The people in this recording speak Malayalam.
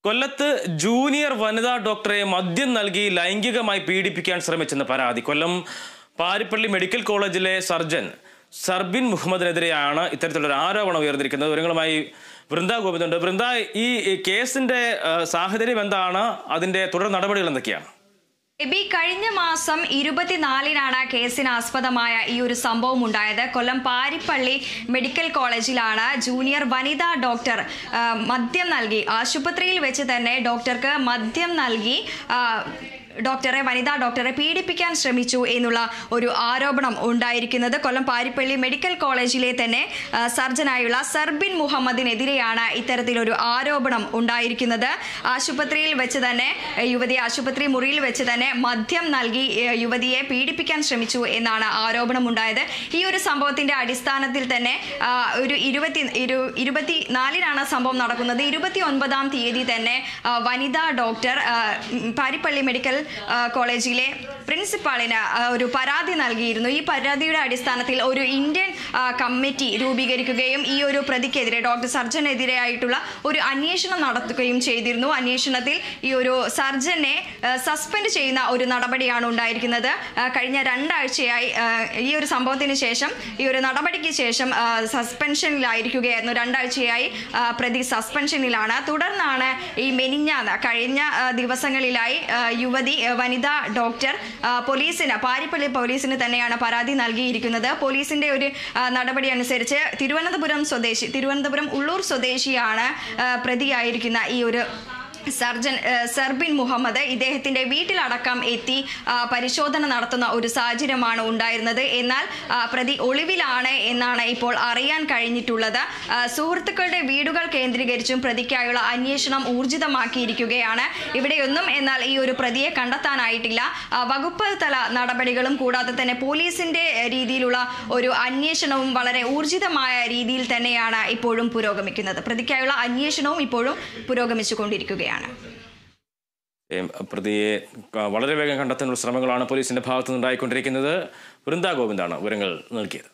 കൊല്ലത്ത് ജൂനിയർ വനിതാ ഡോക്ടറെ മദ്യം നൽകി ലൈംഗികമായി പീഡിപ്പിക്കാൻ ശ്രമിച്ചെന്ന പരാതി. കൊല്ലം പാരിപ്പള്ളി മെഡിക്കൽ കോളേജിലെ സർജൻ സർബിൻ മുഹമ്മദിനെതിരെയാണ് ഇത്തരത്തിലൊരു ആരോപണം ഉയർന്നിരിക്കുന്നത്. വിവരങ്ങളുമായി വൃന്ദ ഗോവിന്ദുണ്ട്. വൃന്ദ, ഈ കേസിന്റെ സാഹചര്യം എന്താണ്? അതിന്റെ തുടർ നടപടികൾ എന്തൊക്കെയാണ്? കഴിഞ്ഞ മാസം 24-നാണ് കേസിന് ആസ്പദമായ ഈ ഒരു സംഭവം ഉണ്ടായത്. കൊല്ലം പാരിപ്പള്ളി മെഡിക്കൽ കോളേജിലാണ് ജൂനിയർ വനിതാ ഡോക്ടർ മദ്യം നൽകി, ആശുപത്രിയിൽ വെച്ച് തന്നെ ഡോക്ടർക്ക് മദ്യം നൽകി വനിതാ ഡോക്ടറെ പീഡിപ്പിക്കാൻ ശ്രമിച്ചു എന്നുള്ള ഒരു ആരോപണം ഉണ്ടായിരിക്കുന്നത്. കൊല്ലം പാരിപ്പള്ളി മെഡിക്കൽ കോളേജിലെ തന്നെ സർജനായുള്ള സർബിൻ മുഹമ്മദിനെതിരെയാണ് ഇത്തരത്തിലൊരു ആരോപണം ഉണ്ടായിരിക്കുന്നത്. ആശുപത്രിയിൽ വെച്ച് തന്നെ ആശുപത്രി മുറിയിൽ വെച്ച് തന്നെ മദ്യം നൽകി യുവതിയെ പീഡിപ്പിക്കാൻ ശ്രമിച്ചു എന്നാണ് ആരോപണം ഉണ്ടായത്. ഈ ഒരു സംഭവത്തിന്റെ അടിസ്ഥാനത്തിൽ തന്നെ ഒരു 24-നാണ് സംഭവം നടക്കുന്നത്. 29-ാം തീയതി തന്നെ വനിതാ ഡോക്ടർ പാരിപ്പള്ളി മെഡിക്കൽ കോളേജിലെ പ്രിൻസിപ്പാളിന് ഒരു പരാതി നൽകിയിരുന്നു. ഈ പരാതിയുടെ അടിസ്ഥാനത്തിൽ ഒരു ഇന്ത്യൻ കമ്മിറ്റി രൂപീകരിക്കുകയും ഈ ഒരു പ്രതിക്കെതിരെ ഡോക്ടർ സർജനെതിരെയായിട്ടുള്ള ഒരു അന്വേഷണം നടത്തുകയും ചെയ്തിരുന്നു. അന്വേഷണത്തിൽ ഈ ഒരു സർജനെ സസ്പെൻഡ് ചെയ്യുന്ന ഒരു നടപടിയാണ് ഉണ്ടായിരിക്കുന്നത്. കഴിഞ്ഞ 2 ആഴ്ചയായി ഈ ഒരു സംഭവത്തിന് ശേഷം, ഈ ഒരു നടപടിക്ക് ശേഷം സസ്പെൻഷനിലായിരിക്കുകയായിരുന്നു. 2 ആഴ്ചയായി പ്രതി സസ്പെൻഷനിലാണ്. തുടർന്നാണ് ഈ മെനിഞ്ഞാന്ന് കഴിഞ്ഞ ദിവസങ്ങളിലായി വനിതാ ഡോക്ടർ പാരിപ്പള്ളി പോലീസിന് തന്നെയാണ് പരാതി നൽകിയിരിക്കുന്നത്. പോലീസിന്റെ ഒരു നടപടി അനുസരിച്ച് തിരുവനന്തപുരം ഉള്ളൂർ സ്വദേശിയാണ് പ്രതിയായിരിക്കുന്ന ഈ ഒരു സർബിൻ മുഹമ്മദ്. ഇദ്ദേഹത്തിന്റെ വീട്ടിലടക്കം എത്തി പരിശോധന നടത്തുന്ന ഒരു സാഹചര്യമാണ് ഉണ്ടായിരുന്നത്. എന്നാൽ പ്രതി ഒളിവിലാണ് എന്നാണ് ഇപ്പോൾ അറിയാൻ കഴിഞ്ഞിട്ടുള്ളത്. സുഹൃത്തുക്കളുടെ വീടുകൾ കേന്ദ്രീകരിച്ചും പ്രതിക്കായുള്ള അന്വേഷണം ഊർജിതമാക്കിയിരിക്കുകയാണ്. ഇവിടെയൊന്നും എന്നാൽ ഈ ഒരു പ്രതിയെ കണ്ടെത്താനായിട്ടില്ല. വകുപ്പ് തല നടപടികളും കൂടാതെ തന്നെ പോലീസിന്റെ രീതിയിലുള്ള ഒരു അന്വേഷണവും വളരെ ഊർജിതമായ രീതിയിൽ തന്നെയാണ് ഇപ്പോഴും പുരോഗമിക്കുന്നത്. പ്രതിക്കായുള്ള അന്വേഷണവും ഇപ്പോഴും പുരോഗമിച്ചുകൊണ്ടിരിക്കുകയാണ്. പ്രതിയെ വളരെ വേഗം കണ്ടെത്താനുള്ള ശ്രമങ്ങളാണ് പോലീസിന്റെ ഭാഗത്തുനിന്നുണ്ടായിക്കൊണ്ടിരിക്കുന്നത്. വൃന്ദ ഗോവിന്ദാണ് വിവരങ്ങൾ നൽകിയത്.